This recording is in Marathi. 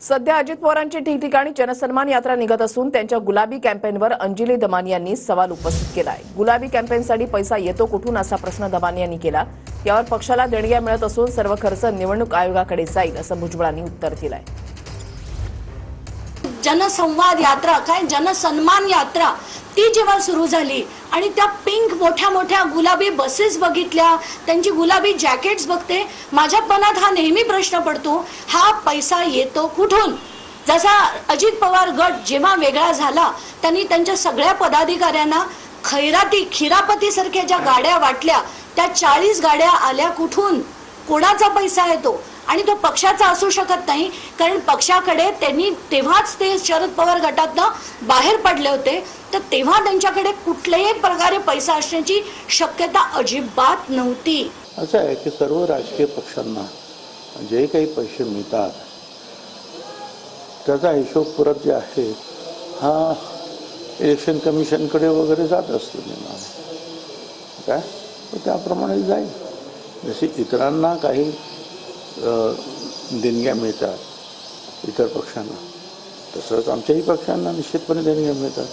सध्या अजित पवारांची ठिकठिकाणी जनसन्मान यात्रा निघत असून त्यांच्या गुलाबी कॅम्पेनवर अंजली दमानी यांनी सवाल उपस्थित केला आहे। गुलाबी कॅम्पेनसाठी पैसा येतो कुठून असा प्रश्न दमानी यांनी केला। यावर पक्षाला देणग्या मिळत असून सर्व खर्च निवडणूक आयोगाकडे जाईल असं भुजबळांनी उत्तर दिलं आहे। जनसंवाद यात्रा काय जनसन्मान यात्रा ती जेव्हा सुरू झाली आणि त्या पिंक मोठ्या मोठ्या गुलाबी बसेस बघितल्या, त्यांची गुलाबी जॅकेट्स बघते, माझ्या मनात हा नेहमी प्रश्न पडतो, हा पैसा येतो कुठून। जसा अजित पवार गट जेव्हा वेगळा झाला त्यांनी त्यांच्या सगळ्या पदाधिकाऱ्यांना खैराती खिरापती सारख्या ज्या गाड्या वाटल्या त्या 40 गाड्या आल्या कुठून, कोणाचा पैसा येतो। आणि तो पक्षाचा असू शकत नाही, कारण पक्षाकडे त्यांनी तेव्हाच ते शरद पवार गटातनं बाहेर पडले होते, तर तेव्हा त्यांच्याकडे कुठल्याही प्रकारे पैसा असण्याची शक्यता अजिबात नव्हती। असं आहे की सर्व राजकीय पक्षांना जे काही पैसे मिळतात त्याचा हिशोब परत जे आहे हा इलेक्शन कमिशनकडे वगैरे जात असतो काय, तर त्याप्रमाणे जाईल। जसे इतरांना काही देणग्या मिळतात इतर पक्षांना, तसंच आमच्याही पक्षांना निश्चितपणे देणग्या मिळतात।